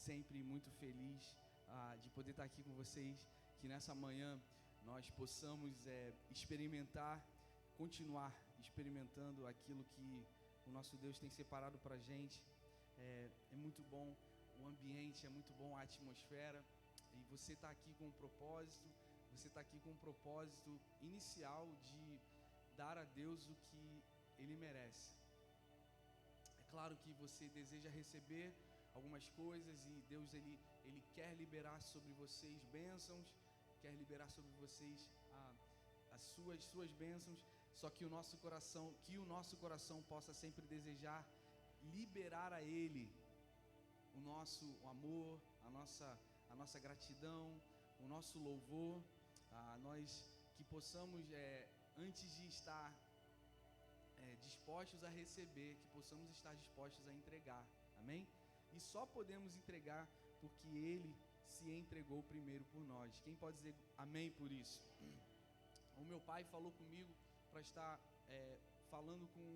sempre muito feliz de poder estar aqui com vocês, que nessa manhã nós possamos continuar experimentando aquilo que o nosso Deus tem separado para a gente. É muito bom o ambiente, é muito bom a atmosfera, e você está aqui com um propósito, inicial de dar a Deus o que Ele merece. É claro que você deseja receber algumas coisas e Deus ele quer liberar sobre vocês bênçãos, quer liberar sobre vocês as suas bênçãos, só que o nosso coração possa sempre desejar liberar a Ele o nosso amor, a nossa gratidão, o nosso louvor, nós que possamos, antes de estar dispostos a receber, que possamos estar dispostos a entregar, amém? E só podemos entregar porque Ele se entregou primeiro por nós. Quem pode dizer amém por isso? O meu pai falou comigo para estar falando com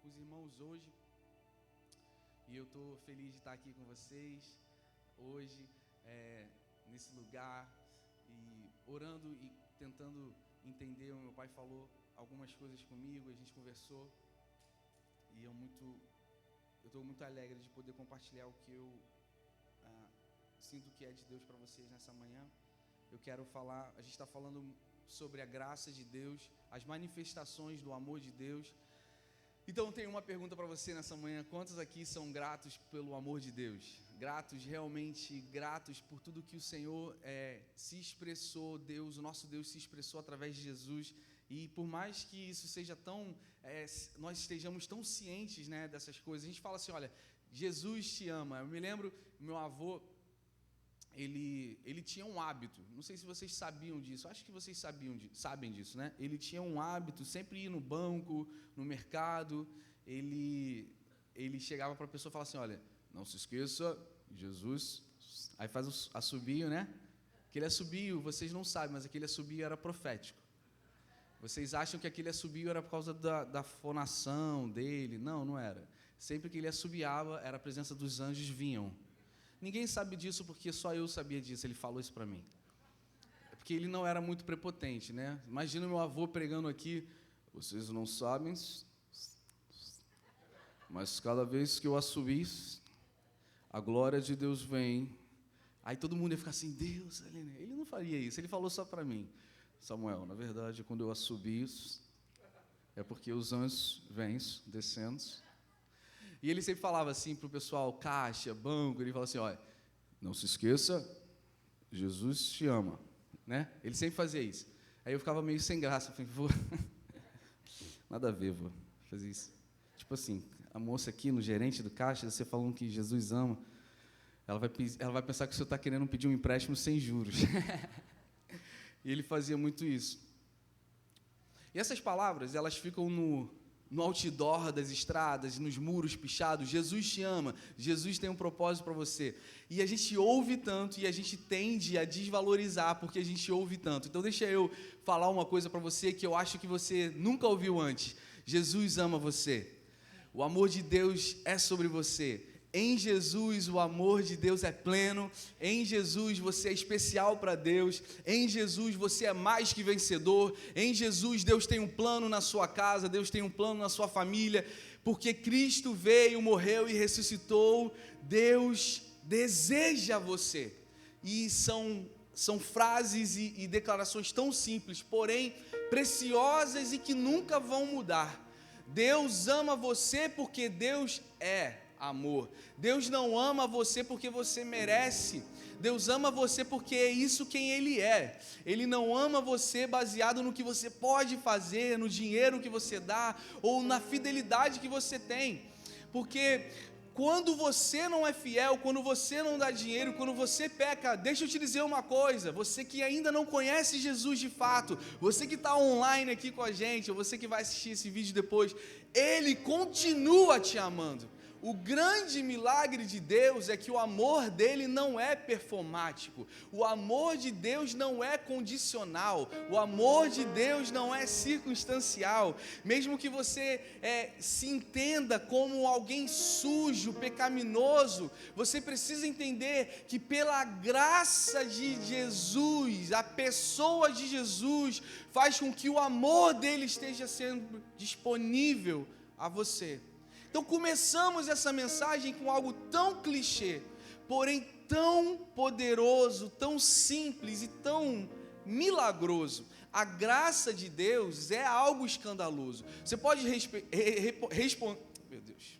os irmãos hoje, e eu estou feliz de estar aqui com vocês hoje, nesse lugar, e orando e tentando entender. O meu pai falou algumas coisas comigo, a gente conversou, e eu estou muito alegre de poder compartilhar o que eu sinto que é de Deus para vocês nessa manhã. Eu quero falar, a gente está falando sobre a graça de Deus, as manifestações do amor de Deus. Então eu tenho uma pergunta para você nessa manhã: quantos aqui são gratos pelo amor de Deus? Gratos, realmente gratos por tudo que o Senhor se expressou, o nosso Deus se expressou através de Jesus. E por mais que isso seja nós estejamos tão cientes, né, dessas coisas, a gente fala assim: olha, Jesus te ama. Eu me lembro, meu avô, ele tinha um hábito, não sei se vocês sabiam disso, acho que vocês sabem disso, né? Ele tinha um hábito, sempre ir no banco, no mercado, ele chegava para a pessoa e falava assim: olha, não se esqueça, Jesus, aí faz o assobio, né? Aquele assobio, vocês não sabem, mas aquele assobio era profético. Vocês acham que aquele assobio era por causa da fonação dele? Não, não era. Sempre que ele assobiava, era a presença dos anjos vinham. Ninguém sabe disso porque só eu sabia disso, ele falou isso para mim. É porque ele não era muito prepotente, né? Imagina meu avô pregando aqui: vocês não sabem, mas cada vez que eu assobio, a glória de Deus vem. Aí todo mundo ia ficar assim: Deus, ele não faria isso, ele falou só para mim. Samuel, na verdade, quando eu assobio, é porque os anjos vêm descendo. E ele sempre falava assim para o pessoal, caixa, banco, ele falava assim: olha, não se esqueça, Jesus te ama, né? Ele sempre fazia isso. Aí eu ficava meio sem graça, falei: vô, nada a ver, vô, fazer isso. Tipo assim, a moça aqui, no gerente do caixa, você falando que Jesus ama, ela vai pensar que o senhor está querendo pedir um empréstimo sem juros. E ele fazia muito isso. E essas palavras, elas ficam no outdoor das estradas, nos muros pichados: Jesus te ama, Jesus tem um propósito para você. E a gente ouve tanto e a gente tende a desvalorizar porque a gente ouve tanto. Então deixa eu falar uma coisa para você que eu acho que você nunca ouviu antes: Jesus ama você. O amor de Deus é sobre você. Em Jesus o amor de Deus é pleno, em Jesus você é especial para Deus, em Jesus você é mais que vencedor, em Jesus Deus tem um plano na sua casa, Deus tem um plano na sua família, porque Cristo veio, morreu e ressuscitou. Deus deseja você. E são frases e declarações tão simples, porém preciosas e que nunca vão mudar. Deus ama você porque Deus é amor. Deus não ama você porque você merece. Deus ama você porque é isso quem Ele é. Ele não ama você baseado no que você pode fazer, no dinheiro que você dá ou na fidelidade que você tem. Porque quando você não é fiel, quando você não dá dinheiro, quando você peca, deixa eu te dizer uma coisa: você que ainda não conhece Jesus de fato, você que está online aqui com a gente, ou você que vai assistir esse vídeo depois, Ele continua te amando. O grande milagre de Deus é que o amor dele não é performático, o amor de Deus não é condicional, o amor de Deus não é circunstancial. Mesmo que você se entenda como alguém sujo, pecaminoso, você precisa entender que pela graça de Jesus, a pessoa de Jesus faz com que o amor dele esteja sendo disponível a você. Então começamos essa mensagem com algo tão clichê, porém tão poderoso, tão simples e tão milagroso. A graça de Deus é algo escandaloso. Você pode responder... Meu Deus.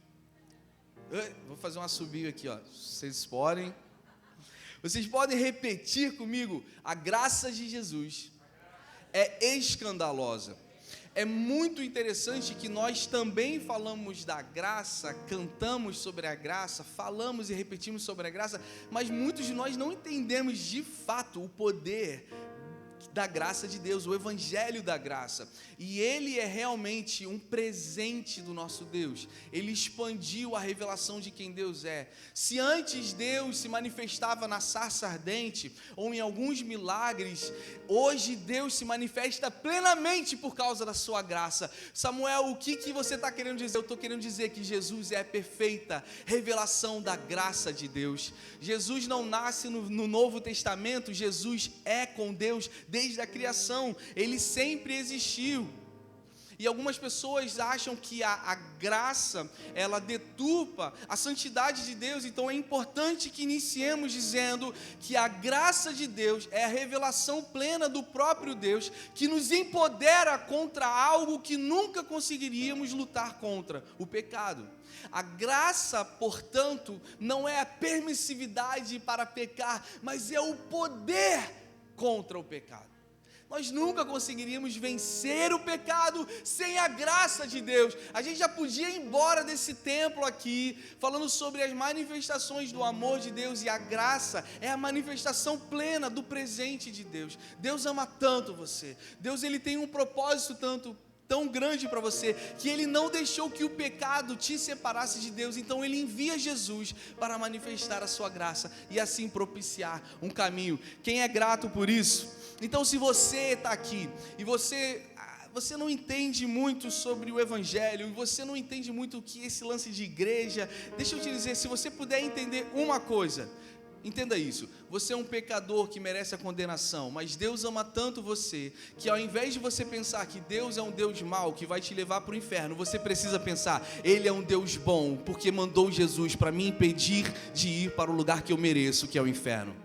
Vou fazer um assobio aqui, ó. Vocês podem repetir comigo: a graça de Jesus é escandalosa. É muito interessante que nós também falamos da graça, cantamos sobre a graça, falamos e repetimos sobre a graça, mas muitos de nós não entendemos de fato o poder da graça de Deus, o evangelho da graça, e ele é realmente um presente do nosso Deus. Ele expandiu a revelação de quem Deus é. Se antes Deus se manifestava na sarça ardente, ou em alguns milagres, hoje Deus se manifesta plenamente por causa da sua graça. Samuel, o que você está querendo dizer? Eu estou querendo dizer que Jesus é a perfeita revelação da graça de Deus. Jesus não nasce no Novo Testamento, Jesus é com Deus desde a criação, ele sempre existiu. E algumas pessoas acham que a graça, ela deturpa a santidade de Deus. Então é importante que iniciemos dizendo que a graça de Deus é a revelação plena do próprio Deus, que nos empodera contra algo que nunca conseguiríamos lutar contra, o pecado. A graça, portanto, não é a permissividade para pecar, mas é o poder contra o pecado. Nós nunca conseguiríamos vencer o pecado sem a graça de Deus. A gente já podia ir embora desse templo aqui, falando sobre as manifestações do amor de Deus, e a graça é a manifestação plena do presente de Deus. Deus ama tanto você. Deus, ele tem um propósito tão grande para você, que ele não deixou que o pecado te separasse de Deus. Então ele envia Jesus para manifestar a sua graça e assim propiciar um caminho. Quem é grato por isso? Então, se você está aqui e você não entende muito sobre o evangelho, e você não entende muito o que é esse lance de igreja, deixa eu te dizer, se você puder entender uma coisa, entenda isso: você é um pecador que merece a condenação, mas Deus ama tanto você, que ao invés de você pensar que Deus é um Deus mau, que vai te levar para o inferno, você precisa pensar: Ele é um Deus bom, porque mandou Jesus para me impedir de ir para o lugar que eu mereço, que é o inferno.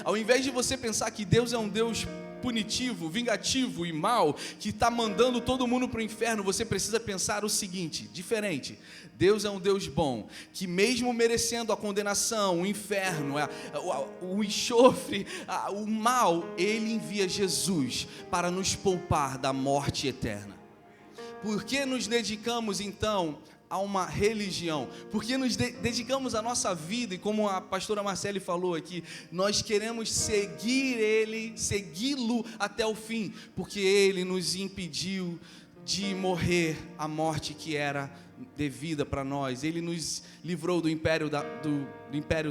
Ao invés de você pensar que Deus é um Deus punitivo, vingativo e mau, que está mandando todo mundo para o inferno, você precisa pensar o seguinte, diferente: Deus é um Deus bom, que mesmo merecendo a condenação, o inferno, o enxofre, o mal, Ele envia Jesus para nos poupar da morte eterna. Por que nos dedicamos então a uma religião? Porque nos dedicamos a nossa vida, e como a pastora Marcele falou aqui, nós queremos segui-lo até o fim, porque Ele nos impediu de morrer a morte que era devida para nós. Ele nos livrou do império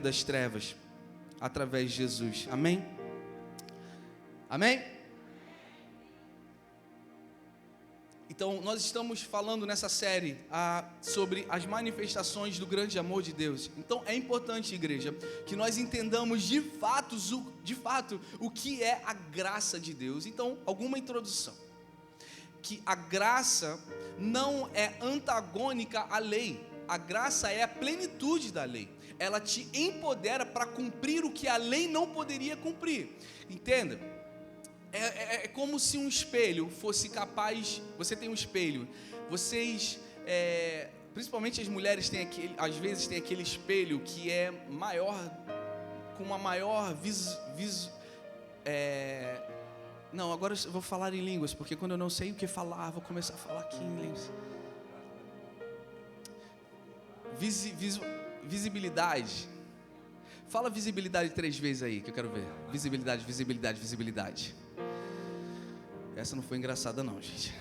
das trevas através de Jesus. Amém? Amém? Então, nós estamos falando nessa série sobre as manifestações do grande amor de Deus. Então, é importante, igreja, que nós entendamos de fato o que é a graça de Deus. Então, alguma introdução. Que a graça não é antagônica à lei. A graça é a plenitude da lei. Ela te empodera para cumprir o que a lei não poderia cumprir. Entenda? É como se um espelho fosse capaz. Você tem um espelho. Vocês, principalmente as mulheres, às vezes tem aquele espelho que é maior, com uma maior não, agora eu vou falar em línguas, porque quando eu não sei o que falar, vou começar a falar aqui em línguas. Visibilidade. Fala visibilidade 3 vezes aí, que eu quero ver. Visibilidade, visibilidade, visibilidade. Essa não foi engraçada não, gente.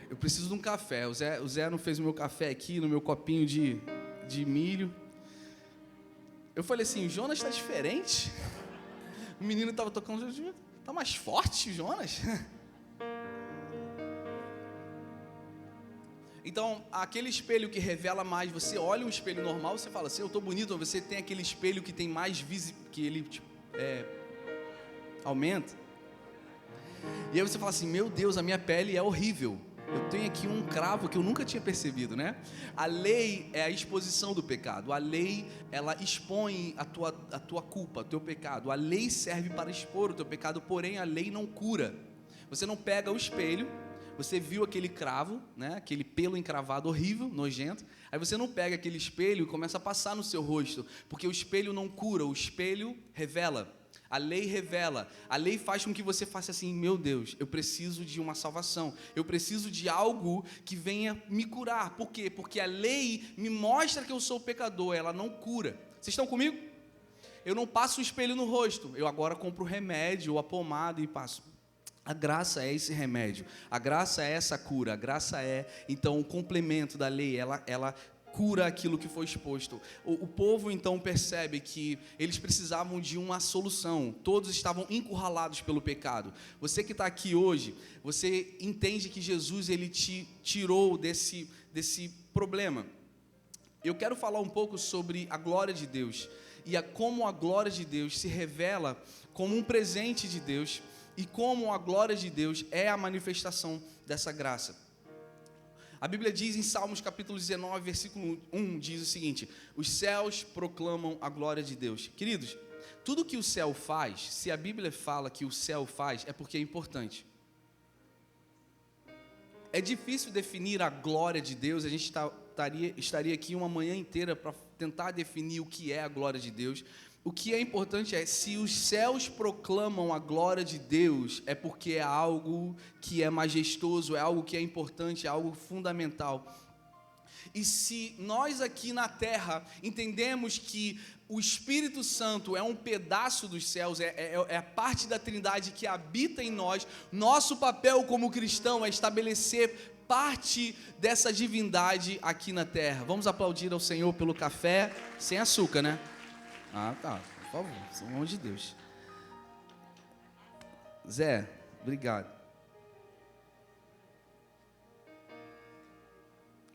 Eu preciso de um café. O Zé não fez o meu café aqui no meu copinho de de milho. Eu falei assim, o Jonas está diferente. O menino estava tocando, está mais forte, Jonas. Então, aquele espelho que revela mais, você olha um espelho normal, você fala assim, eu estou bonito, ou você tem aquele espelho que tem mais que ele aumenta. E aí você fala assim, meu Deus, a minha pele é horrível. Eu tenho aqui um cravo que eu nunca tinha percebido, né? A lei é a exposição do pecado. A lei, ela expõe a tua culpa, o teu pecado. A lei serve para expor o teu pecado, porém a lei não cura. Você não pega o espelho, você viu aquele cravo, né? Aquele pelo encravado horrível, nojento. Aí você não pega aquele espelho e começa a passar no seu rosto, porque o espelho não cura, o espelho revela. A lei revela, a lei faz com que você faça assim, meu Deus, eu preciso de uma salvação, eu preciso de algo que venha me curar. Por quê? Porque a lei me mostra que eu sou pecador, ela não cura. Vocês estão comigo? Eu não passo o espelho no rosto, eu agora compro o remédio ou a pomada e passo. A graça é esse remédio, a graça é essa cura, a graça é, então, o complemento da lei, ela cura aquilo que foi exposto. O povo então percebe que eles precisavam de uma solução, todos estavam encurralados pelo pecado. Você que está aqui hoje, você entende que Jesus ele te tirou desse problema. Eu quero falar um pouco sobre a glória de Deus e como a glória de Deus se revela como um presente de Deus e como a glória de Deus é a manifestação dessa graça. A Bíblia diz em Salmos capítulo 19, versículo 1, diz o seguinte: os céus proclamam a glória de Deus. Queridos, tudo que o céu faz, se a Bíblia fala que o céu faz, é porque é importante. É difícil definir a glória de Deus, a gente estaria aqui uma manhã inteira para tentar definir o que é a glória de Deus. O que é importante é, se os céus proclamam a glória de Deus, é porque é algo que é majestoso, é algo que é importante, é algo fundamental. E se nós aqui na terra entendemos que o Espírito Santo é um pedaço dos céus, é a parte da Trindade que habita em nós, nosso papel como cristão é estabelecer parte dessa divindade aqui na terra. Vamos aplaudir ao Senhor pelo café, sem açúcar, né? Ah, tá, por favor, pelo amor de Deus. Zé, obrigado.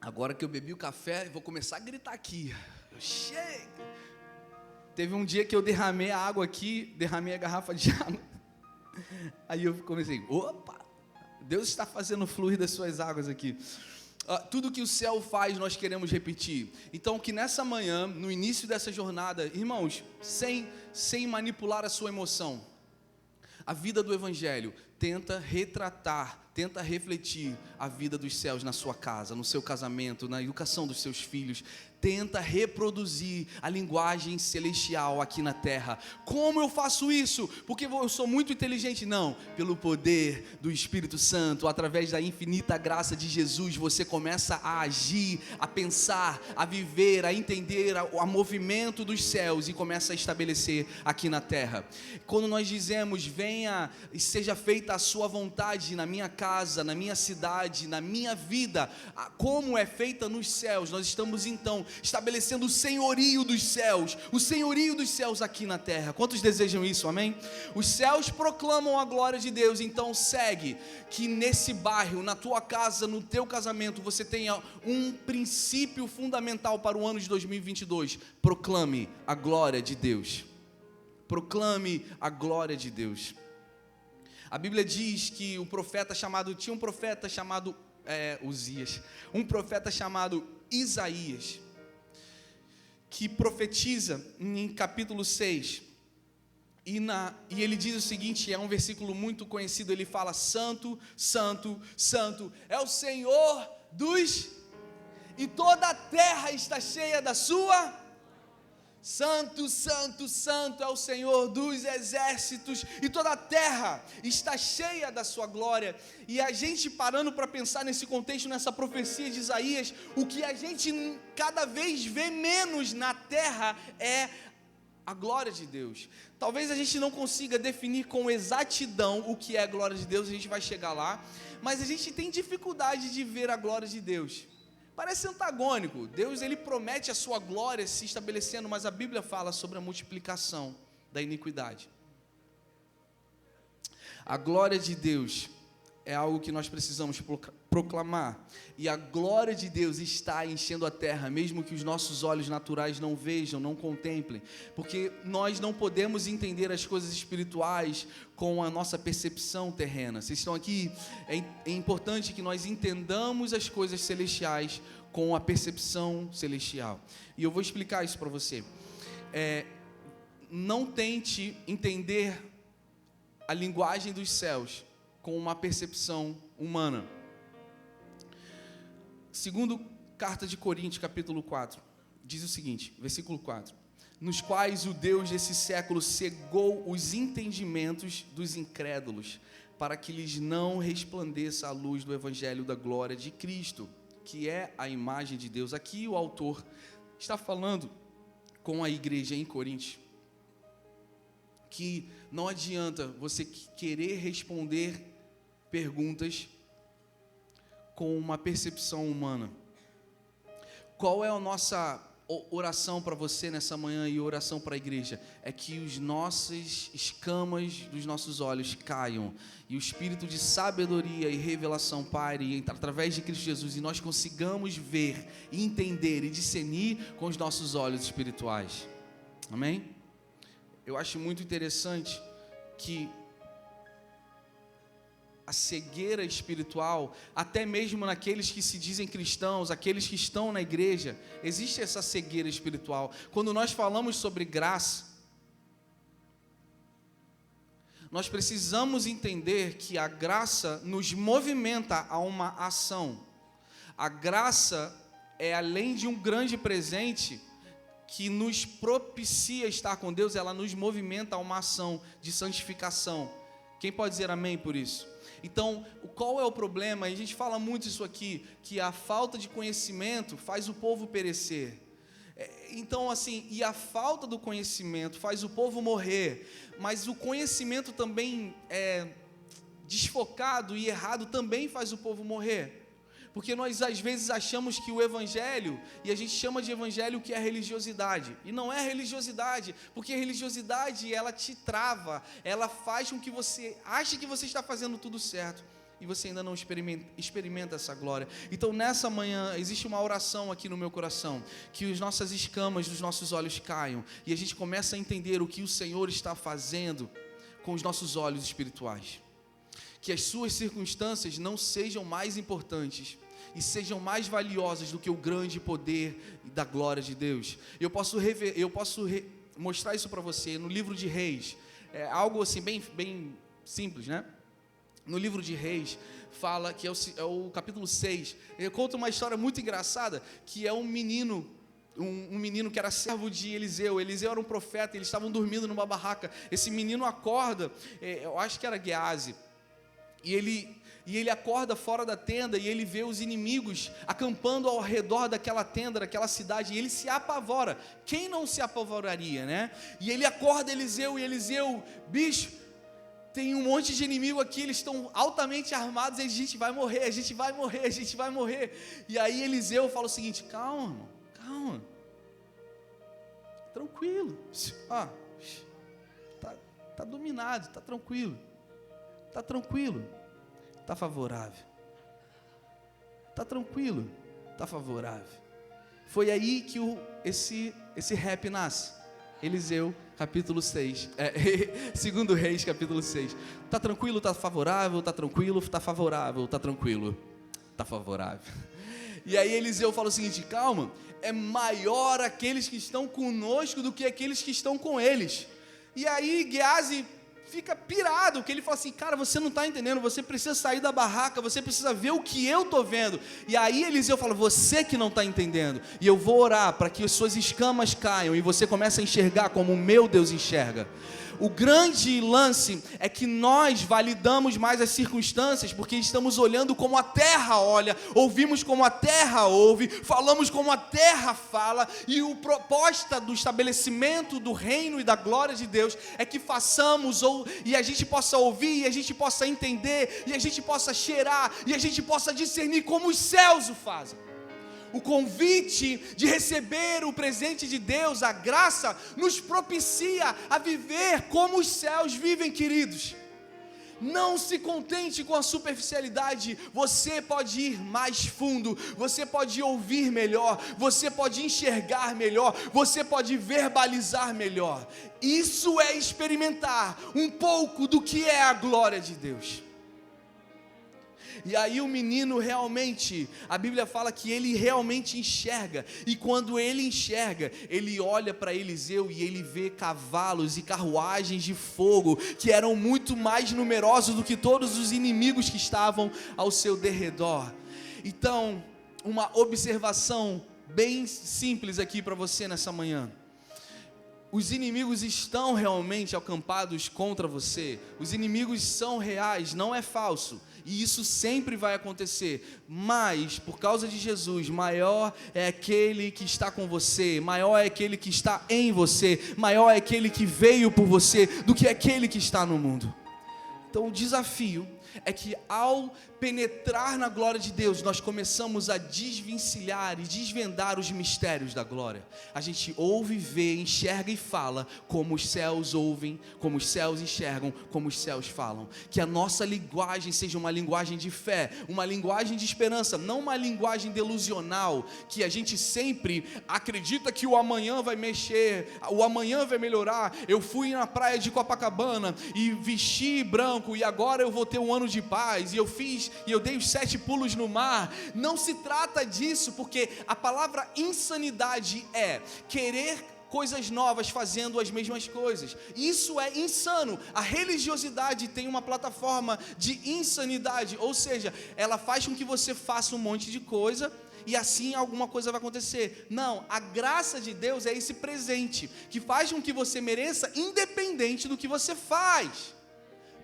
Agora que eu bebi o café, vou começar a gritar aqui. Chega! Teve um dia que eu derramei a água aqui, derramei a garrafa de água. Aí eu comecei, opa! Deus está fazendo fluir das suas águas aqui. Tudo que o céu faz, nós queremos repetir. Então, que nessa manhã, no início dessa jornada, irmãos, sem manipular a sua emoção, a vida do Evangelho tenta retratar, tenta refletir a vida dos céus na sua casa, no seu casamento, na educação dos seus filhos. Tenta reproduzir a linguagem celestial aqui na terra. Como eu faço isso? Porque eu sou muito inteligente? Não, pelo poder do Espírito Santo, através da infinita graça de Jesus, você começa a agir, a pensar, a viver, a entender o movimento dos céus e começa a estabelecer aqui na terra. Quando nós dizemos, venha e seja feita a sua vontade na minha casa, na minha cidade, na minha vida, como é feita nos céus, nós estamos então estabelecendo o senhorio dos céus aqui na terra. Quantos desejam isso, amém? Os céus proclamam a glória de Deus, então segue que nesse bairro, na tua casa, no teu casamento, você tenha um princípio fundamental para o ano de 2022, proclame a glória de Deus. Proclame a glória de Deus. A Bíblia diz que tinha um profeta chamado Uzias, um profeta chamado Isaías, que profetiza em capítulo 6, e ele diz o seguinte, é um versículo muito conhecido, ele fala, santo, santo, santo, é o Senhor e toda a terra está cheia da sua. Santo, santo, santo é o Senhor dos exércitos, e toda a terra está cheia da sua glória. E a gente parando para pensar nesse contexto, nessa profecia de Isaías, o que a gente cada vez vê menos na terra é a glória de Deus. Talvez a gente não consiga definir com exatidão o que é a glória de Deus, a gente vai chegar lá, mas a gente tem dificuldade de ver a glória de Deus. Parece antagônico. Deus, ele promete a sua glória se estabelecendo, mas a Bíblia fala sobre a multiplicação da iniquidade. A glória de Deus é algo que nós precisamos proclamar, e a glória de Deus está enchendo a terra, mesmo que os nossos olhos naturais não vejam, não contemplem, porque nós não podemos entender as coisas espirituais com a nossa percepção terrena. Vocês estão aqui, é importante que nós entendamos as coisas celestiais com a percepção celestial, e eu vou explicar isso para você. Não tente entender a linguagem dos céus com uma percepção humana. Segundo carta de Coríntios, capítulo 4, diz o seguinte, versículo 4: nos quais o Deus desse século cegou os entendimentos dos incrédulos, para que lhes não resplandeça a luz do evangelho da glória de Cristo, que é a imagem de Deus. Aqui o autor está falando com a igreja em Coríntios, que não adianta você querer responder perguntas com uma percepção humana. Qual é a nossa oração para você nessa manhã e oração para a igreja? É que os nossas escamas dos nossos olhos caiam e o espírito de sabedoria e revelação paire através de Cristo Jesus, e nós consigamos ver, entender e discernir com os nossos olhos espirituais. Amém? Eu acho muito interessante que a cegueira espiritual, até mesmo naqueles que se dizem cristãos, aqueles que estão na igreja, existe essa cegueira espiritual. Quando nós falamos sobre graça, nós precisamos entender que a graça nos movimenta a uma ação. A graça é, além de um grande presente que nos propicia estar com Deus, ela nos movimenta a uma ação de santificação. Quem pode dizer amém por isso? Então, qual é o problema? A gente fala muito isso aqui, que a falta de conhecimento faz o povo perecer. Então, assim, e a falta do conhecimento faz o povo morrer, mas o conhecimento também desfocado e errado também faz o povo morrer. Porque nós às vezes achamos que o evangelho, e a gente chama de evangelho o que é religiosidade, e não é religiosidade, porque a religiosidade, ela te trava, ela faz com que você ache que você está fazendo tudo certo, e você ainda não experimenta essa glória. Então nessa manhã, existe uma oração aqui no meu coração, que as nossas escamas dos nossos olhos caiam, e a gente começa a entender o que o Senhor está fazendo com os nossos olhos espirituais. Que as suas circunstâncias não sejam mais importantes e sejam mais valiosas do que o grande poder da glória de Deus. Eu posso mostrar isso para você no livro de Reis. É algo assim bem simples, né? No livro de Reis fala que é o capítulo 6. Ele conta uma história muito engraçada, que é um menino que era servo de Eliseu. Eliseu era um profeta, eles estavam dormindo numa barraca. Esse menino acorda, eu acho que era Geazi. E ele acorda fora da tenda e ele vê os inimigos acampando ao redor daquela tenda, daquela cidade, e ele se apavora. Quem não se apavoraria, né? E ele acorda Eliseu, e Eliseu, bicho, tem um monte de inimigo aqui, eles estão altamente armados, e a gente vai morrer, a gente vai morrer, a gente vai morrer. E aí Eliseu fala o seguinte: calma, irmão, calma, tranquilo, tá dominado, tá tranquilo. Está tranquilo, está favorável. Está tranquilo, está favorável. Foi aí que esse rap nasce. Eliseu, capítulo 6. 2 Reis, capítulo 6. Está tranquilo, está favorável, está tranquilo, está favorável, está tranquilo, está favorável. E aí Eliseu fala o seguinte: calma, é maior aqueles que estão conosco do que aqueles que estão com eles. E aí Geazi fica pirado, que ele fala assim: cara, você não está entendendo, você precisa sair da barraca, você precisa ver o que eu estou vendo. E aí Eliseu fala: você que não está entendendo, e eu vou orar para que as suas escamas caiam, e você comece a enxergar como o meu Deus enxerga. O grande lance é que nós validamos mais as circunstâncias, porque estamos olhando como a terra olha, ouvimos como a terra ouve, falamos como a terra fala, e a proposta do estabelecimento do reino e da glória de Deus é que façamos, e a gente possa ouvir, e a gente possa entender, e a gente possa cheirar, e a gente possa discernir como os céus o fazem. O convite de receber o presente de Deus, a graça, nos propicia a viver como os céus vivem, queridos. Não se contente com a superficialidade, você pode ir mais fundo, você pode ouvir melhor, você pode enxergar melhor, você pode verbalizar melhor. Isso é experimentar um pouco do que é a glória de Deus. E aí o menino realmente, a Bíblia fala que ele realmente enxerga, e quando ele enxerga, ele olha para Eliseu e ele vê cavalos e carruagens de fogo, que eram muito mais numerosos do que todos os inimigos que estavam ao seu derredor. Então, uma observação bem simples aqui para você nessa manhã. Os inimigos estão realmente acampados contra você, os inimigos são reais, não é falso, e isso sempre vai acontecer, mas por causa de Jesus, maior é aquele que está com você, maior é aquele que está em você, maior é aquele que veio por você, do que aquele que está no mundo. Então o desafio é que ao penetrar na glória de Deus, nós começamos a desvencilhar e desvendar os mistérios da glória. A gente ouve, vê, enxerga e fala como os céus ouvem, como os céus enxergam, como os céus falam. Que a nossa linguagem seja uma linguagem de fé, uma linguagem de esperança, não uma linguagem delusional, que a gente sempre acredita que o amanhã vai mexer, o amanhã vai melhorar. Eu fui na praia de Copacabana e vesti branco e agora eu vou ter um ano de paz, e eu dei os 7 pulos no mar. Não se trata disso, porque a palavra insanidade é querer coisas novas fazendo as mesmas coisas. Isso é insano. A religiosidade tem uma plataforma de insanidade, ou seja, ela faz com que você faça um monte de coisa e assim alguma coisa vai acontecer. Não, a graça de Deus é esse presente que faz com que você mereça independente do que você faz.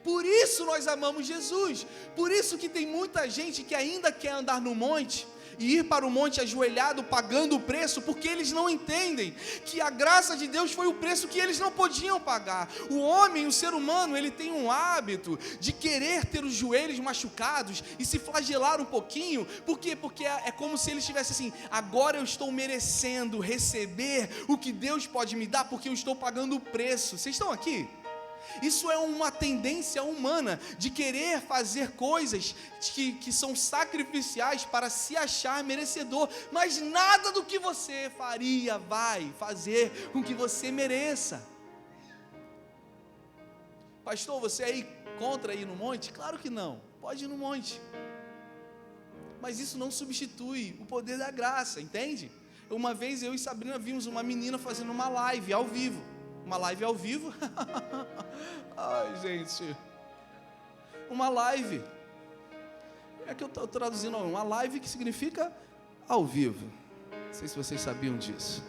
Por isso nós amamos Jesus, por isso que tem muita gente que ainda quer andar no monte e ir para o monte ajoelhado pagando o preço, porque eles não entendem que a graça de Deus foi o preço que eles não podiam pagar. O homem, o ser humano, ele tem um hábito de querer ter os joelhos machucados e se flagelar um pouquinho. Por quê? Porque é como se ele estivesse assim: agora eu estou merecendo receber o que Deus pode me dar, porque eu estou pagando o preço. Vocês estão aqui? Isso é uma tendência humana de querer fazer coisas que são sacrificiais para se achar merecedor, mas nada do que você faria vai fazer com que você mereça. Pastor, você é aí contra ir no monte? Claro que não, pode ir no monte, mas isso não substitui o poder da graça, entende? Uma vez eu e Sabrina vimos uma menina fazendo uma live ao vivo. Uma live ao vivo? Ai, gente. Uma live. É que eu estou traduzindo uma live que significa ao vivo. Não sei se vocês sabiam disso.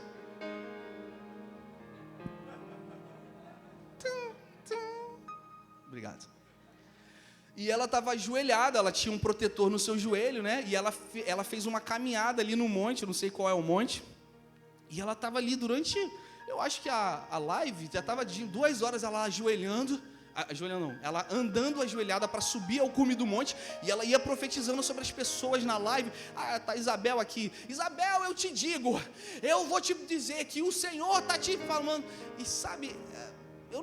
Obrigado. E ela estava ajoelhada, ela tinha um protetor no seu joelho, né? E ela fez uma caminhada ali no monte, eu não sei qual é o monte. E ela estava ali durante... Eu acho que a live já estava de 2 horas ela ajoelhando não, ela andando ajoelhada para subir ao cume do monte, e ela ia profetizando sobre as pessoas na live. Tá Isabel aqui. Isabel, eu te digo, eu vou te dizer que o Senhor está te falando. E sabe, eu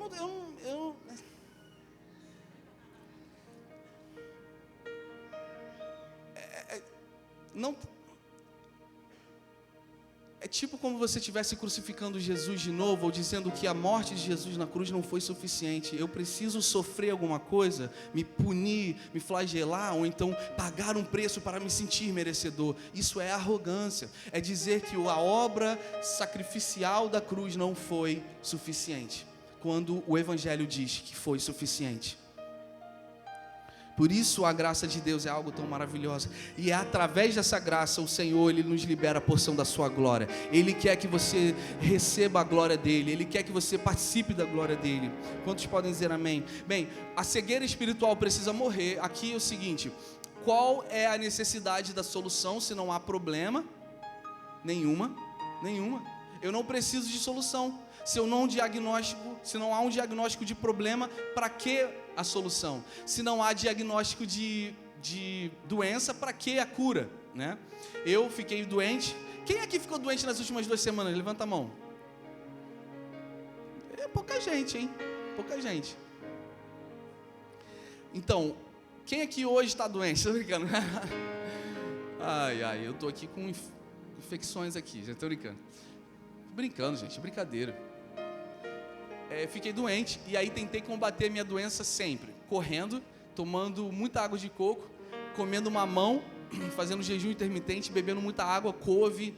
não. É tipo como você estivesse crucificando Jesus de novo, ou dizendo que a morte de Jesus na cruz não foi suficiente. Eu preciso sofrer alguma coisa, me punir, me flagelar, ou então pagar um preço para me sentir merecedor. Isso é arrogância. É dizer que a obra sacrificial da cruz não foi suficiente, quando o Evangelho diz que foi suficiente. Por isso a graça de Deus é algo tão maravilhosa. E é através dessa graça o Senhor, Ele nos libera a porção da sua glória. Ele quer que você receba a glória dEle. Ele quer que você participe da glória dEle. Quantos podem dizer amém? Bem, a cegueira espiritual precisa morrer. Aqui é o seguinte: qual é a necessidade da solução se não há problema? Nenhuma. Eu não preciso de solução. Se não há um diagnóstico de problema, para que a solução? Se não há diagnóstico de doença, para que a cura? né? Eu fiquei doente. Quem aqui ficou doente nas últimas 2 semanas? Levanta a mão. É pouca gente, hein? Pouca gente. Então, quem aqui hoje está doente? Estou brincando. Ai, eu tô aqui com infecções aqui, já estou brincando. Brincando, gente, brincadeira. Fiquei doente e aí tentei combater a minha doença sempre, correndo, tomando muita água de coco, comendo mamão, fazendo jejum intermitente, bebendo muita água, couve,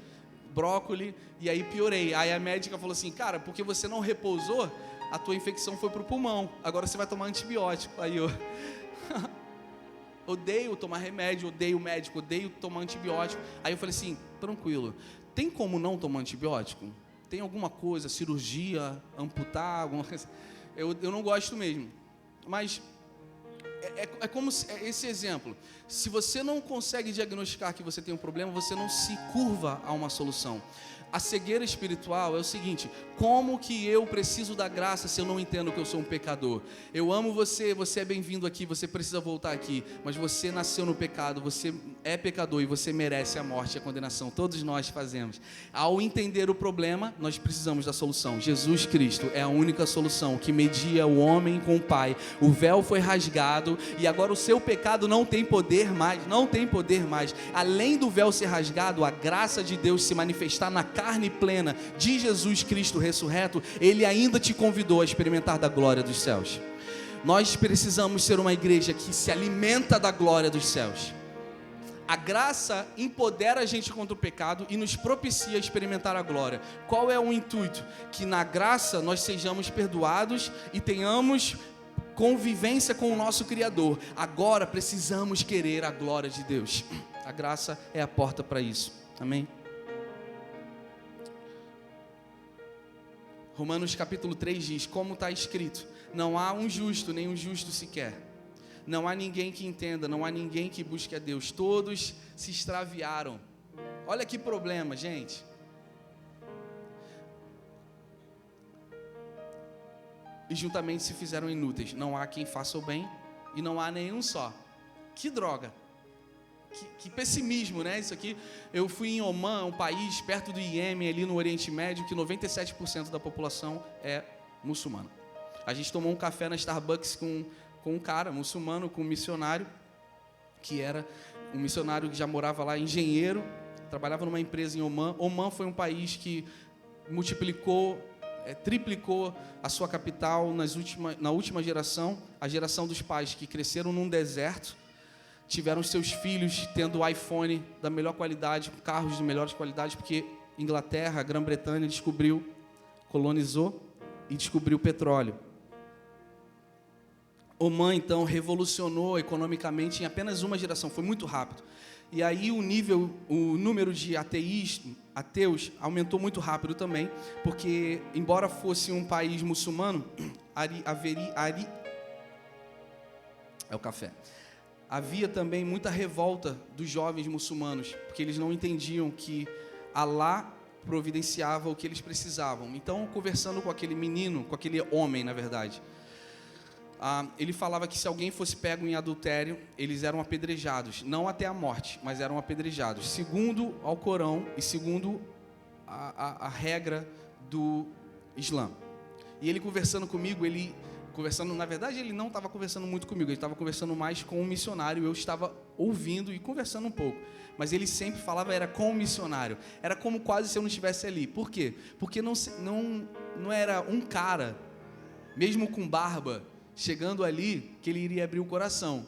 brócolis, e aí piorei. Aí a médica falou assim, cara, porque você não repousou, a tua infecção foi pro pulmão, agora você vai tomar antibiótico. Aí eu odeio tomar remédio, odeio médico, odeio tomar antibiótico. Aí eu falei assim, tranquilo, tem como não tomar antibiótico? Tem alguma coisa, cirurgia, amputar, alguma coisa? Eu não gosto mesmo. Mas é como esse exemplo. Se você não consegue diagnosticar que você tem um problema, você não se curva a uma solução. A cegueira espiritual é o seguinte: como que eu preciso da graça se eu não entendo que eu sou um pecador? Eu amo você, você é bem-vindo aqui, você precisa voltar aqui, mas você nasceu no pecado, você é pecador e você merece a morte e a condenação. Todos nós fazemos. Ao entender o problema, nós precisamos da solução. Jesus Cristo é a única solução que media o homem com o Pai. O véu foi rasgado e agora o seu pecado não tem poder mais, não tem poder mais. Além do véu ser rasgado, a graça de Deus se manifestar na carne plena de Jesus Cristo ressurreto, Ele ainda te convidou a experimentar da glória dos céus. Nós precisamos ser uma igreja que se alimenta da glória dos céus. A graça empodera a gente contra o pecado e nos propicia a experimentar a glória. Qual é o intuito? Que na graça nós sejamos perdoados e tenhamos convivência com o nosso Criador. Agora precisamos querer a glória de Deus. A graça é a porta para isso. Amém? Romanos capítulo 3 diz, como está escrito, não há um justo, nem um justo sequer. Não há ninguém que entenda, não há ninguém que busque a Deus. Todos se extraviaram. Olha que problema, gente. E juntamente se fizeram inúteis. Não há quem faça o bem e não há nenhum só. Que droga. Que pessimismo, né? Isso aqui, eu fui em Omã, um país perto do Iêmen, ali no Oriente Médio, que 97% da população é muçulmana. A gente tomou um café na Starbucks com um cara muçulmano, com um missionário, que era um missionário que já morava lá, engenheiro, trabalhava numa empresa em Omã. Omã foi um país que multiplicou, triplicou a sua capital na última geração, a geração dos pais que cresceram num deserto, tiveram seus filhos tendo iPhone da melhor qualidade, carros de melhores qualidades, porque Inglaterra, Grã-Bretanha colonizou e descobriu petróleo. Omã, então, revolucionou economicamente em apenas uma geração, foi muito rápido. E aí o número de ateus aumentou muito rápido também, porque, embora fosse um país muçulmano, é o café. Havia também muita revolta dos jovens muçulmanos, porque eles não entendiam que Alá providenciava o que eles precisavam. Então, conversando com aquele menino, com aquele homem, na verdade, ele falava que se alguém fosse pego em adultério, eles eram apedrejados, não até a morte, mas eram apedrejados, segundo ao Corão e segundo a regra do Islã. E ele conversando comigo, na verdade ele não estava conversando muito comigo, ele estava conversando mais com um missionário, eu estava ouvindo e conversando um pouco, mas ele sempre falava, era com o missionário, era como quase se eu não estivesse ali. Por quê? Porque não era um cara, mesmo com barba, chegando ali, que ele iria abrir o coração.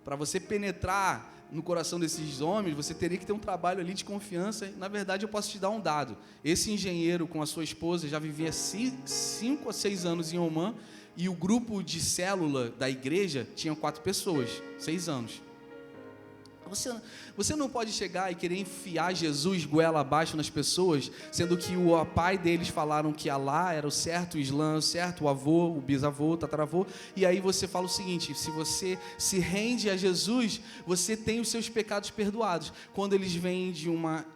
Para você penetrar no coração desses homens, você teria que ter um trabalho ali de confiança. Na verdade, eu posso te dar um dado, esse engenheiro com a sua esposa já vivia 5 a 6 anos em Omã, e o grupo de célula da igreja tinha 4 pessoas, 6 anos. Você não pode chegar e querer enfiar Jesus goela abaixo nas pessoas, sendo que o pai deles falaram que Alá era o certo, o Islã o certo, o avô, o bisavô, o tataravô, e aí você fala o seguinte, se você se rende a Jesus, você tem os seus pecados perdoados. Quando eles vêm de uma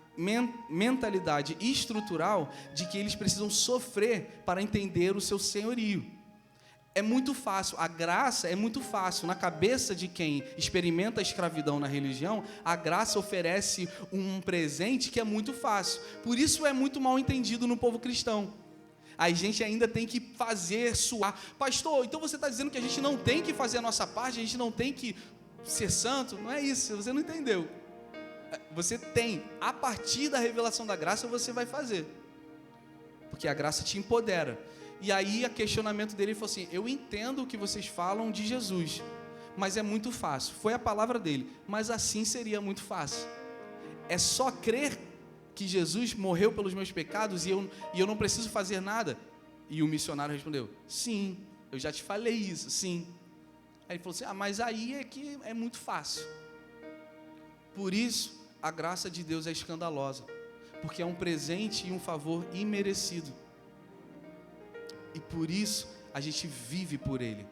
mentalidade estrutural de que eles precisam sofrer para entender o seu senhorio. É muito fácil, a graça é muito fácil. Na cabeça de quem experimenta a escravidão na religião, a graça oferece um presente que é muito fácil. Por isso é muito mal entendido no povo cristão. A gente ainda tem que fazer suar. Pastor, então você está dizendo que a gente não tem que fazer a nossa parte, a gente não tem que ser santo? Não é isso, você não entendeu. Você tem, a partir da revelação da graça, você vai fazer. Porque a graça te empodera. E aí, o questionamento dele foi assim: eu entendo o que vocês falam de Jesus, mas é muito fácil. Foi a palavra dele, mas assim seria muito fácil. É só crer que Jesus morreu pelos meus pecados e eu não preciso fazer nada? E o missionário respondeu: sim, eu já te falei isso, sim. Aí ele falou assim: mas aí é que é muito fácil. Por isso, a graça de Deus é escandalosa, porque é um presente e um favor imerecido. E por isso a gente vive por ele.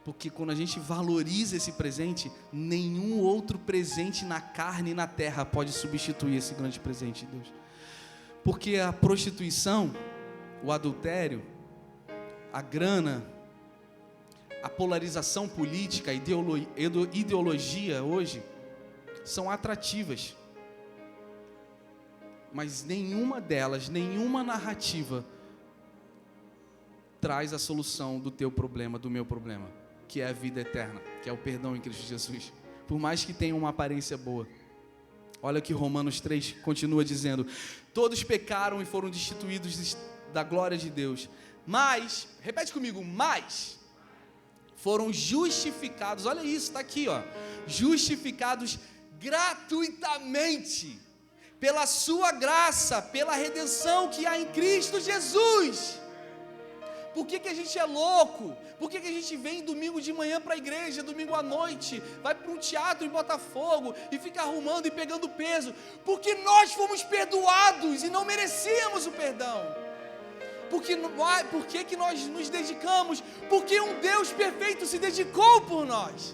Porque quando a gente valoriza esse presente, nenhum outro presente na carne e na terra pode substituir esse grande presente de Deus. Porque a prostituição, o adultério, a grana, a polarização política, a ideologia hoje são atrativas. Mas nenhuma delas, nenhuma narrativa traz a solução do teu problema, do meu problema, que é a vida eterna, que é o perdão em Cristo Jesus. Por mais que tenha uma aparência boa. Olha o que Romanos 3 continua dizendo: todos pecaram e foram destituídos da glória de Deus, mas, repete comigo, mas foram justificados, olha isso, está aqui, ó, justificados gratuitamente, pela sua graça, pela redenção que há em Cristo Jesus. Por que a gente é louco? Por que a gente vem domingo de manhã para a igreja, domingo à noite, vai para um teatro em Botafogo e fica arrumando e pegando peso? Porque nós fomos perdoados e não merecíamos o perdão. Por que nós nos dedicamos? Porque um Deus perfeito se dedicou por nós.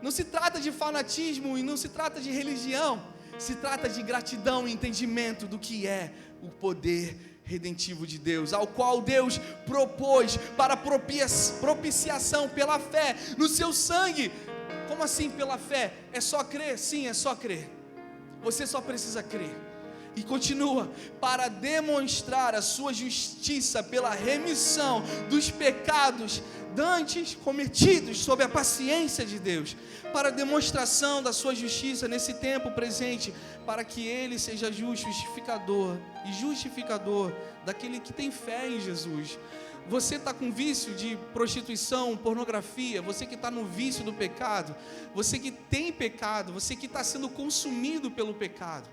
Não se trata de fanatismo e não se trata de religião, se trata de gratidão e entendimento do que é o poder redentivo de Deus, ao qual Deus propôs para propiciação pela fé no seu sangue. Como assim pela fé? É só crer? Sim, é só crer. Você só precisa crer. E continua: para demonstrar a sua justiça pela remissão dos pecados dantes cometidos sob a paciência de Deus, para a demonstração da sua justiça nesse tempo presente, para que Ele seja justificador daquele que tem fé em Jesus. Você está com vício de prostituição, pornografia, você que está no vício do pecado, você que tem pecado, você que está sendo consumido pelo pecado,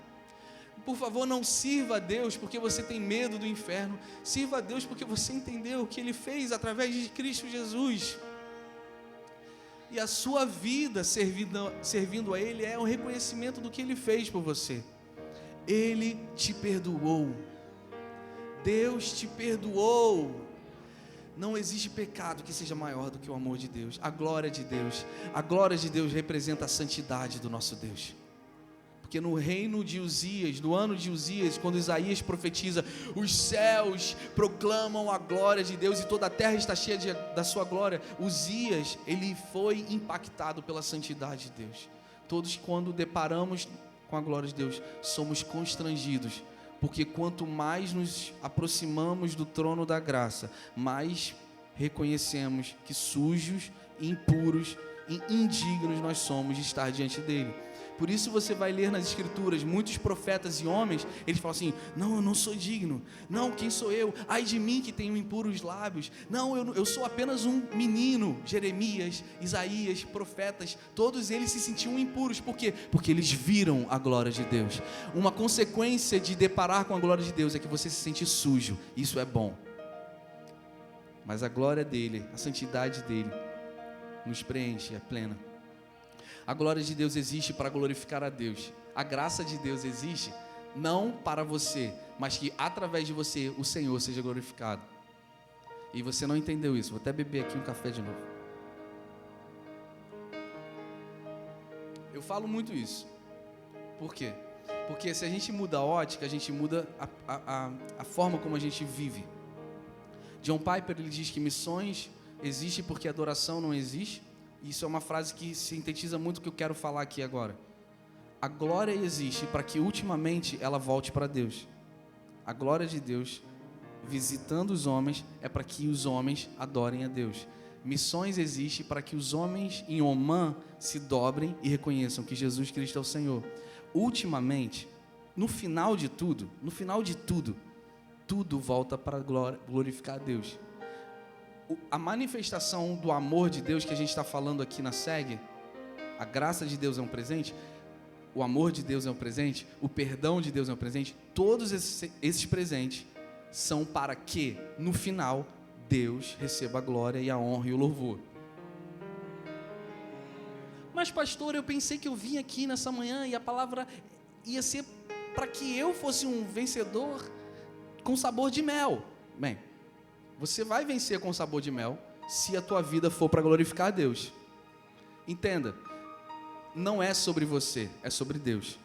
por favor, não sirva a Deus porque você tem medo do inferno. Sirva a Deus porque você entendeu o que Ele fez através de Cristo Jesus. E a sua vida servindo a Ele é um reconhecimento do que Ele fez por você. Ele te perdoou. Deus te perdoou. Não existe pecado que seja maior do que o amor de Deus. A glória de Deus. A glória de Deus representa a santidade do nosso Deus. Porque no reino de Uzias, no ano de Uzias, quando Isaías profetiza, os céus proclamam a glória de Deus e toda a terra está cheia da sua glória. Uzias, ele foi impactado pela santidade de Deus. Todos, quando deparamos com a glória de Deus, somos constrangidos, porque quanto mais nos aproximamos do trono da graça, mais reconhecemos que sujos, impuros e indignos nós somos de estar diante dele. Por isso você vai ler nas escrituras, muitos profetas e homens, eles falam assim: não, eu não sou digno, não, quem sou eu? Ai de mim que tenho impuros lábios, não, eu sou apenas um menino. Jeremias, Isaías, profetas, todos eles se sentiam impuros. Por quê? Porque eles viram a glória de Deus. Uma consequência de deparar com a glória de Deus é que você se sente sujo. Isso é bom, mas a glória dele, a santidade dele nos preenche, é plena. A glória de Deus existe para glorificar a Deus. A graça de Deus existe não para você, mas que através de você o Senhor seja glorificado. E você não entendeu isso. Vou até beber aqui um café de novo. Eu falo muito isso. Por quê? Porque se a gente muda a ótica, a gente muda a forma como a gente vive. John Piper, ele diz que missões existem porque adoração não existe. Isso é uma frase que sintetiza muito o que eu quero falar aqui agora. A glória existe para que ultimamente ela volte para Deus. A glória de Deus visitando os homens é para que os homens adorem a Deus. Missões existem para que os homens em Omã se dobrem e reconheçam que Jesus Cristo é o Senhor. Ultimamente, no final de tudo, tudo volta para glorificar a Deus. A manifestação do amor de Deus que a gente está falando aqui na SEG, a graça de Deus é um presente, o amor de Deus é um presente, o perdão de Deus é um presente, todos esses presentes são para que, no final, Deus receba a glória e a honra e o louvor. Mas pastor, eu pensei que eu vim aqui nessa manhã e a palavra ia ser para que eu fosse um vencedor com sabor de mel. Bem, você vai vencer com sabor de mel se a tua vida for para glorificar a Deus. Entenda, não é sobre você, é sobre Deus.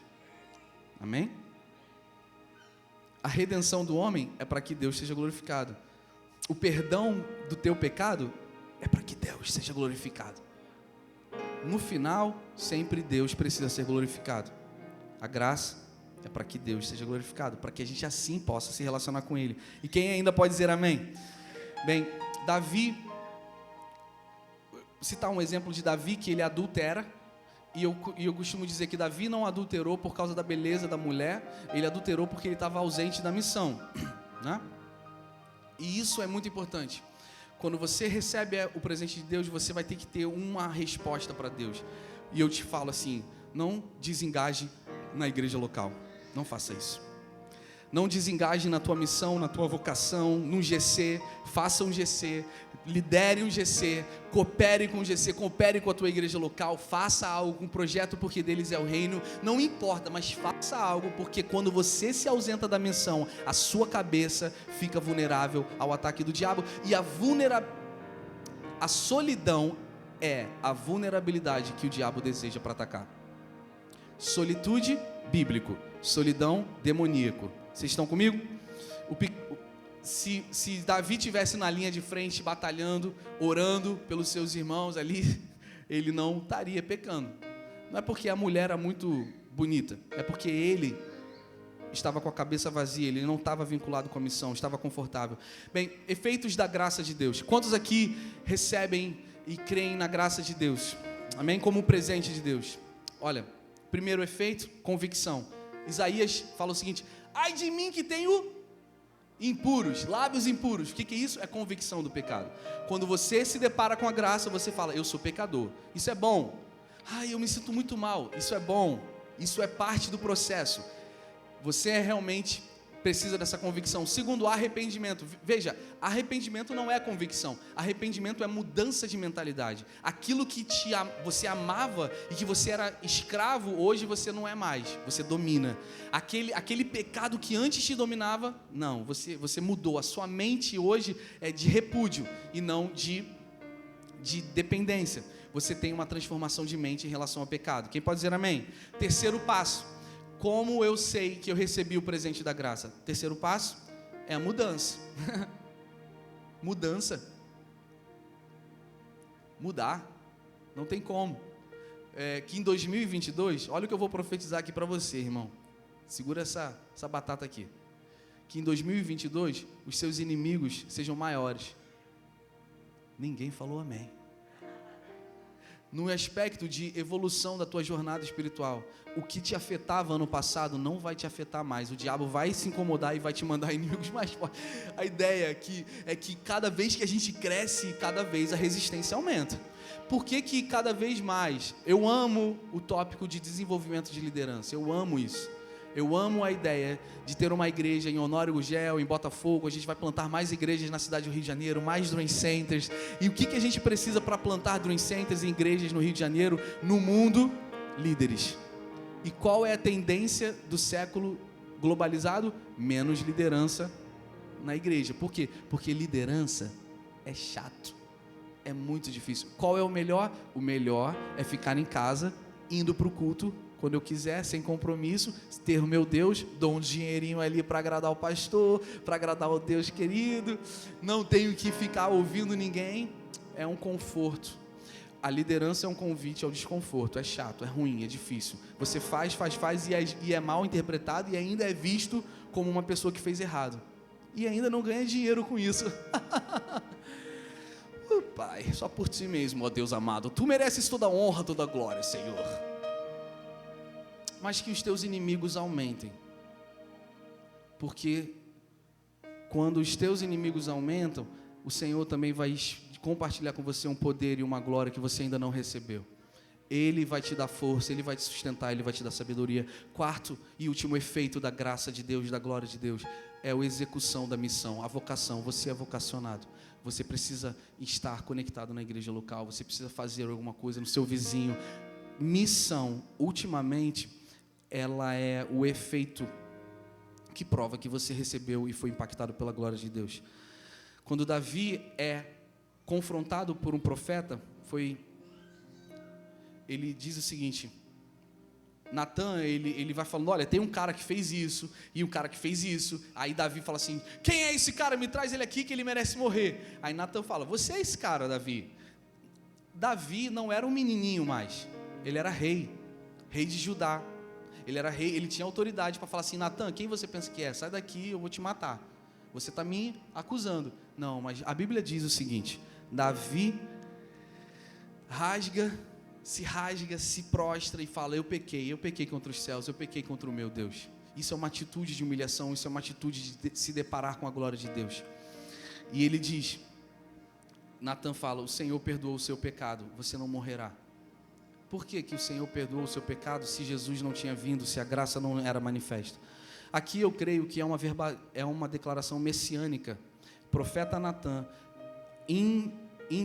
Amém? A redenção do homem é para que Deus seja glorificado. O perdão do teu pecado é para que Deus seja glorificado. No final, sempre Deus precisa ser glorificado. A graça é para que Deus seja glorificado, para que a gente assim possa se relacionar com Ele. E quem ainda pode dizer amém? Bem, Davi, vou citar um exemplo de Davi que ele adultera, e eu costumo dizer que Davi não adulterou por causa da beleza da mulher, ele adulterou porque ele estava ausente da missão, né? E isso é muito importante. Quando você recebe o presente de Deus, você vai ter que ter uma resposta para Deus. E eu te falo assim, não desengaje na igreja local, não faça isso. Não desengaje na tua missão, na tua vocação, num GC, faça um GC, lidere um GC, coopere com o GC, coopere com a tua igreja local, faça algo, um projeto porque deles é o reino, não importa, mas faça algo, porque quando você se ausenta da missão, a sua cabeça fica vulnerável ao ataque do diabo, e a solidão é a vulnerabilidade que o diabo deseja para atacar. Solitude, bíblico, solidão, demoníaco. Vocês estão comigo? Se Davi estivesse na linha de frente, batalhando, orando pelos seus irmãos ali, ele não estaria pecando. Não é porque a mulher era muito bonita, é porque ele estava com a cabeça vazia, ele não estava vinculado com a missão, estava confortável. Bem, efeitos da graça de Deus. Quantos aqui recebem e creem na graça de Deus? Amém? Como um presente de Deus. Olha, primeiro efeito, convicção. Isaías fala o seguinte: ai de mim que tenho impuros, lábios impuros. O que é isso? É convicção do pecado. Quando você se depara com a graça, você fala, eu sou pecador. Isso é bom. Ai, eu me sinto muito mal. Isso é bom. Isso é parte do processo. Você realmente precisa dessa convicção. Segundo, arrependimento. Veja, arrependimento não é convicção. Arrependimento é mudança de mentalidade. Aquilo que você amava e que você era escravo, hoje você não é mais. Você domina. Aquele pecado que antes te dominava, não. Você mudou. A sua mente hoje é de repúdio e não de dependência. Você tem uma transformação de mente em relação ao pecado. Quem pode dizer amém? Terceiro passo. Como eu sei que eu recebi o presente da graça? Terceiro passo é a mudança. Mudança. Mudar. Não tem como. Que em 2022, olha o que eu vou profetizar aqui para você, irmão. Segura essa batata aqui. Que em 2022, os seus inimigos sejam maiores. Ninguém falou amém. No aspecto de evolução da tua jornada espiritual, o que te afetava ano passado não vai te afetar mais. O diabo vai se incomodar e vai te mandar inimigos mais fortes. A ideia é que cada vez que a gente cresce, cada vez a resistência aumenta. Por que cada vez mais? Eu amo o tópico de desenvolvimento de liderança. Eu amo isso. Eu amo a ideia de ter uma igreja em Honório Gugel, em Botafogo. A gente vai plantar mais igrejas na cidade do Rio de Janeiro, mais Dream Centers. E o que a gente precisa para plantar Dream Centers e igrejas no Rio de Janeiro? No mundo, líderes. E qual é a tendência do século globalizado? Menos liderança na igreja. Por quê? Porque liderança é chato. É muito difícil. Qual é o melhor? O melhor é ficar em casa, indo para o culto quando eu quiser, sem compromisso, ter o meu Deus, dou um dinheirinho ali para agradar o pastor, para agradar o Deus querido, não tenho que ficar ouvindo ninguém, é um conforto. A liderança é um convite ao desconforto, é chato, é ruim, é difícil. Você faz e é mal interpretado e ainda é visto como uma pessoa que fez errado. E ainda não ganha dinheiro com isso. Pai, só por ti mesmo, ó Deus amado, tu mereces toda a honra, toda a glória, Senhor. Mas que os teus inimigos aumentem. Porque quando os teus inimigos aumentam, o Senhor também vai compartilhar com você um poder e uma glória que você ainda não recebeu. Ele vai te dar força, Ele vai te sustentar, Ele vai te dar sabedoria. Quarto e último efeito da graça de Deus, da glória de Deus, é a execução da missão, a vocação. Você é vocacionado. Você precisa estar conectado na igreja local, você precisa fazer alguma coisa no seu vizinho. Missão, ultimamente, ela é o efeito que prova que você recebeu e foi impactado pela glória de Deus. Quando Davi é confrontado por um profeta, ele diz o seguinte: Natan, ele vai falando, olha, tem um cara que fez isso, e um cara que fez isso. Aí Davi fala assim, quem é esse cara? Me traz ele aqui que ele merece morrer. Aí Natan fala, você é esse cara, Davi. Davi não era um menininho mais, ele era rei de Judá. Ele era rei, ele tinha autoridade para falar assim, Natan, quem você pensa que é? Sai daqui, eu vou te matar. Você está me acusando. Não, mas a Bíblia diz o seguinte, Davi se prostra e fala, eu pequei contra os céus, eu pequei contra o meu Deus. Isso é uma atitude de humilhação, isso é uma atitude de se deparar com a glória de Deus. E ele diz, Natan fala, o Senhor perdoou o seu pecado, você não morrerá. Por que o Senhor perdoou o seu pecado se Jesus não tinha vindo, se a graça não era manifesta? Aqui eu creio que é uma declaração messiânica. O profeta Natan, em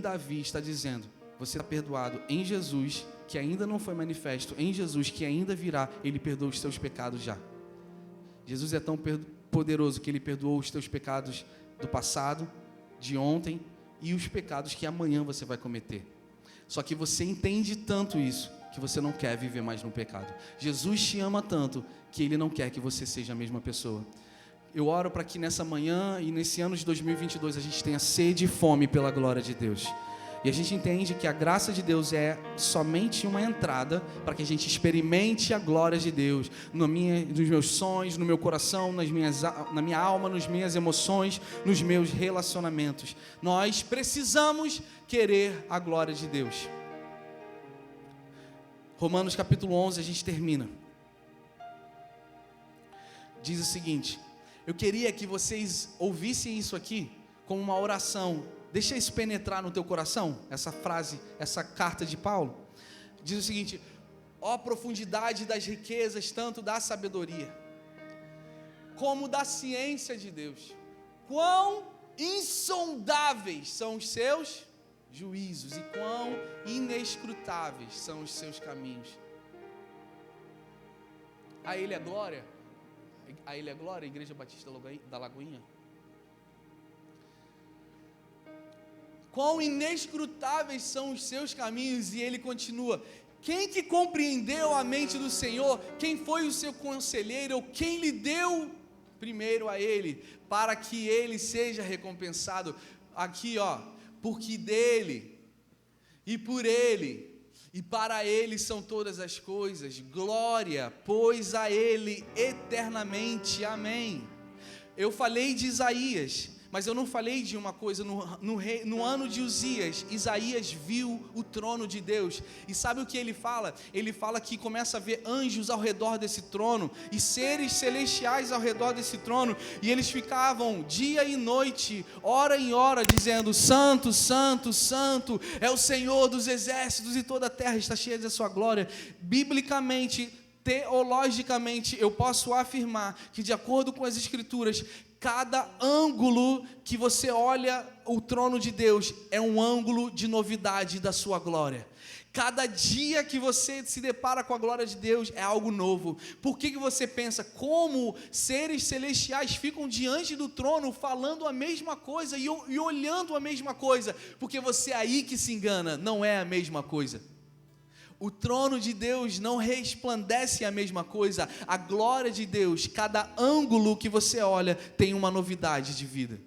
Davi, está dizendo, você está perdoado em Jesus, que ainda não foi manifesto, em Jesus, que ainda virá, Ele perdoa os seus pecados já. Jesus é tão poderoso que Ele perdoou os teus pecados do passado, de ontem, e os pecados que amanhã você vai cometer. Só que você entende tanto isso, que você não quer viver mais no pecado. Jesus te ama tanto, que Ele não quer que você seja a mesma pessoa. Eu oro para que nessa manhã e nesse ano de 2022 a gente tenha sede e fome pela glória de Deus. E a gente entende que a graça de Deus é somente uma entrada para que a gente experimente a glória de Deus nos meus sonhos, no meu coração, na minha alma, nas minhas emoções, nos meus relacionamentos. Nós precisamos querer a glória de Deus. Romanos capítulo 11, a gente termina. Diz o seguinte, eu queria que vocês ouvissem isso aqui como uma oração. Deixa isso penetrar no teu coração, essa frase, essa carta de Paulo. Diz o seguinte, ó profundidade das riquezas, tanto da sabedoria, como da ciência de Deus. Quão insondáveis são os seus juízos e quão inescrutáveis são os seus caminhos. A Ele é glória, Igreja Batista da Lagoinha. Quão inescrutáveis são os seus caminhos, e ele continua, quem que compreendeu a mente do Senhor, quem foi o seu conselheiro, ou quem lhe deu primeiro a ele, para que ele seja recompensado, aqui porque dele, e por ele, e para ele são todas as coisas, glória, pois a ele eternamente, amém. Eu falei de Isaías, mas eu não falei de uma coisa, no ano de Uzias, Isaías viu o trono de Deus, e sabe o que ele fala? Ele fala que começa a ver anjos ao redor desse trono, e seres celestiais ao redor desse trono, e eles ficavam dia e noite, hora em hora, dizendo, santo, santo, santo, é o Senhor dos exércitos, e toda a terra está cheia da sua glória. Biblicamente, teologicamente, eu posso afirmar que, de acordo com as Escrituras, cada ângulo que você olha o trono de Deus é um ângulo de novidade da sua glória. Cada dia que você se depara com a glória de Deus é algo novo. Por que você pensa, como seres celestiais ficam diante do trono falando a mesma coisa e olhando a mesma coisa? Porque você é aí que se engana, não é a mesma coisa. O trono de Deus não resplandece a mesma coisa. A glória de Deus, cada ângulo que você olha tem uma novidade de vida.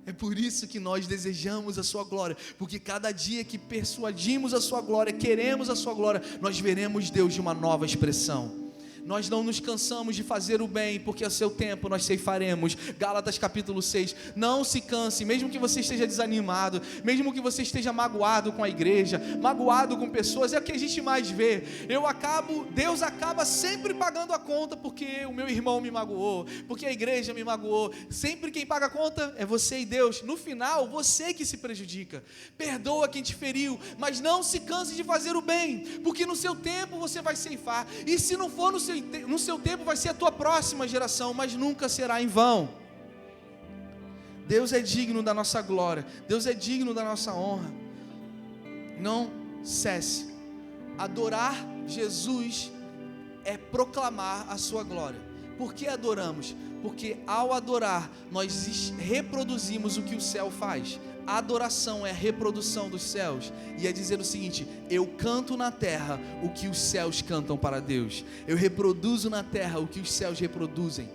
É por isso que nós desejamos a sua glória, porque cada dia que persuadimos a sua glória, queremos a sua glória, nós veremos Deus de uma nova expressão. Nós não nos cansamos de fazer o bem, porque a seu tempo nós ceifaremos. Gálatas capítulo 6. Não se canse, mesmo que você esteja desanimado, mesmo que você esteja magoado com a igreja, magoado com pessoas, é o que a gente mais vê. Deus acaba sempre pagando a conta, porque o meu irmão me magoou, porque a igreja me magoou. Sempre quem paga a conta é você e Deus. No final, você que se prejudica. Perdoa quem te feriu, mas não se canse de fazer o bem, porque no seu tempo você vai ceifar, e se não for no seu tempo vai ser a tua próxima geração, mas nunca será em vão. Deus é digno da nossa glória, Deus é digno da nossa honra. Não cesse. Adorar Jesus é proclamar a sua glória. Por que adoramos? Porque ao adorar nós reproduzimos o que o céu faz. A adoração é a reprodução dos céus, e é dizer o seguinte: eu canto na terra o que os céus cantam para Deus, eu reproduzo na terra o que os céus reproduzem.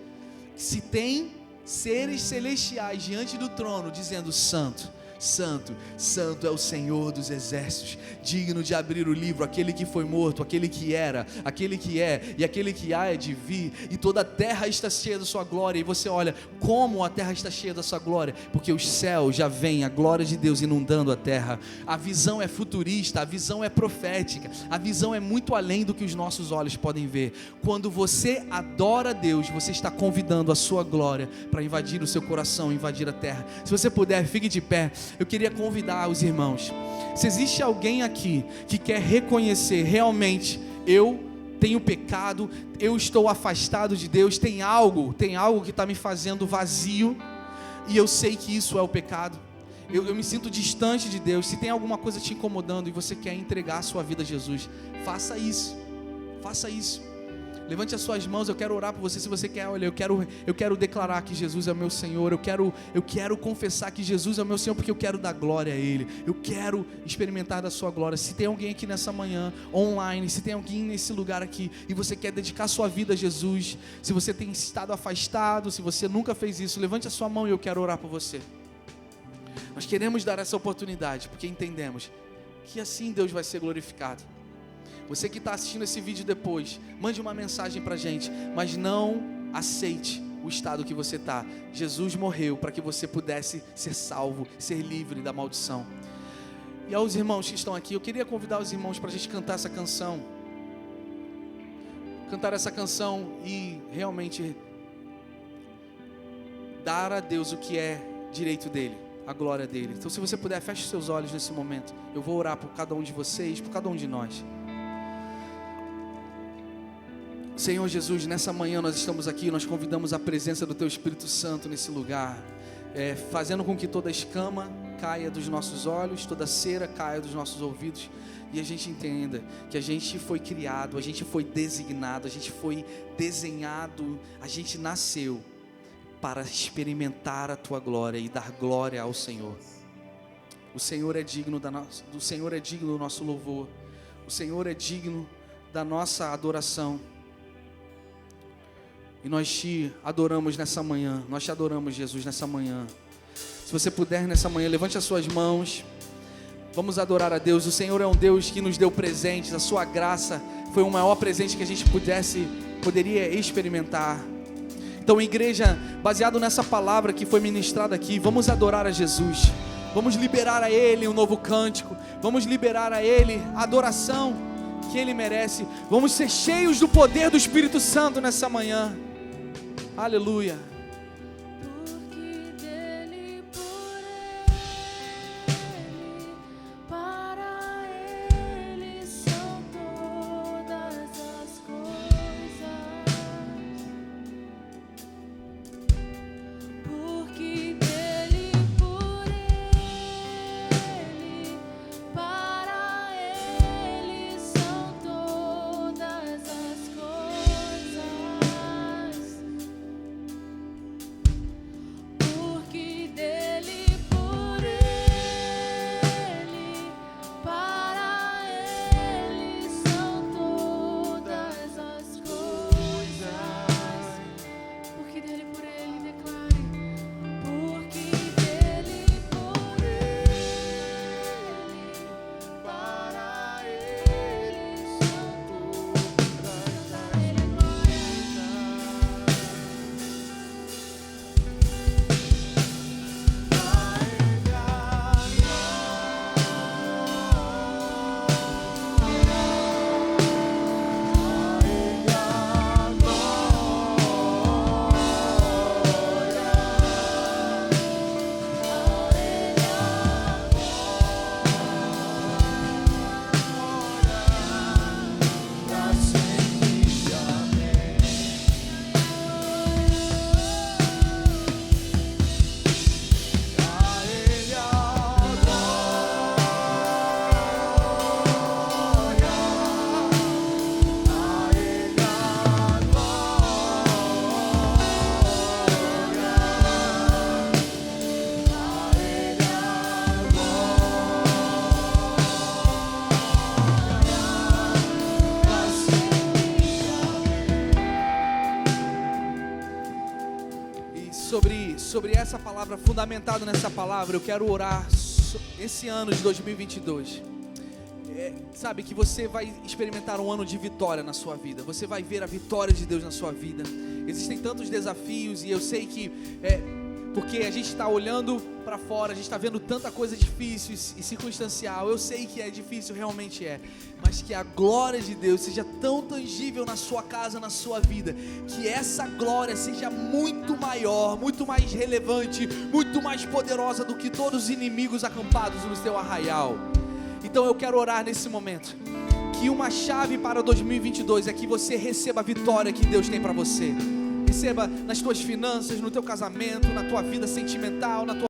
Se tem seres celestiais diante do trono dizendo: santo, santo, santo é o Senhor dos exércitos, digno de abrir o livro, aquele que foi morto, aquele que era, aquele que é e aquele que há é de vir, e toda a terra está cheia da sua glória. E você olha como a terra está cheia da sua glória, porque os céus já vêm, a glória de Deus inundando a terra. A visão é futurista, a visão é profética, a visão é muito além do que os nossos olhos podem ver. Quando você adora a Deus, você está convidando a sua glória para invadir o seu coração, invadir a terra. Se você puder, fique de pé. Eu queria convidar os irmãos. Se existe alguém aqui que quer reconhecer realmente: eu tenho pecado, eu estou afastado de Deus, tem algo que está me fazendo vazio, e eu sei que isso é o pecado, eu me sinto distante de Deus. Se tem alguma coisa te incomodando e você quer entregar a sua vida a Jesus, faça isso, faça isso. Levante as suas mãos, eu quero orar por você. Se você quer, olha, eu quero declarar que Jesus é o meu Senhor, eu quero confessar que Jesus é o meu Senhor, porque eu quero dar glória a Ele, eu quero experimentar da sua glória. Se tem alguém aqui nessa manhã, online, se tem alguém nesse lugar aqui, e você quer dedicar a sua vida a Jesus, se você tem estado afastado, se você nunca fez isso, levante a sua mão e eu quero orar por você. Nós queremos dar essa oportunidade, porque entendemos que assim Deus vai ser glorificado. Você que está assistindo esse vídeo depois, mande uma mensagem para a gente, mas não aceite o estado que você está. Jesus morreu para que você pudesse ser salvo, ser livre da maldição. E aos irmãos que estão aqui, eu queria convidar os irmãos para a gente cantar essa canção. Cantar essa canção e realmente dar a Deus o que é direito dele, a glória dele. Então, se você puder, feche os seus olhos nesse momento. Eu vou orar por cada um de vocês, por cada um de nós. Senhor Jesus, nessa manhã nós estamos aqui, nós convidamos a presença do Teu Espírito Santo nesse lugar, fazendo com que toda escama caia dos nossos olhos, toda cera caia dos nossos ouvidos, e a gente entenda que a gente foi criado, a gente foi designado, a gente foi desenhado, a gente nasceu para experimentar a Tua glória e dar glória ao Senhor. O Senhor é digno do Senhor é digno do nosso louvor, o Senhor é digno da nossa adoração. E nós te adoramos nessa manhã, nós te adoramos, Jesus, nessa manhã. Se você puder nessa manhã, levante as suas mãos, vamos adorar a Deus. O Senhor é um Deus que nos deu presentes, a sua graça foi o maior presente que a gente poderia experimentar. Então, igreja, baseado nessa palavra que foi ministrada aqui, vamos adorar a Jesus, vamos liberar a Ele um novo cântico, vamos liberar a Ele a adoração que Ele merece. Vamos ser cheios do poder do Espírito Santo nessa manhã. Aleluia. Porque dele, por ele, para ele são todas as coisas. Porque dele, por ele, para ele são todas as coisas. sobre essa palavra, fundamentado nessa palavra, eu quero orar esse ano de 2022. Sabe, que você vai experimentar um ano de vitória na sua vida. Você vai ver a vitória de Deus na sua vida. Existem tantos desafios e eu sei que porque a gente está olhando para fora, a gente está vendo tanta coisa difícil e circunstancial. Eu sei que é difícil, realmente é. Mas que a glória de Deus seja tão tangível na sua casa, na sua vida, que essa glória seja muito maior, muito mais relevante, muito mais poderosa do que todos os inimigos acampados no seu arraial. Então eu quero orar nesse momento, que uma chave para 2022 é que você receba a vitória que Deus tem para você. Receba nas tuas finanças, no teu casamento, na tua vida sentimental, na tua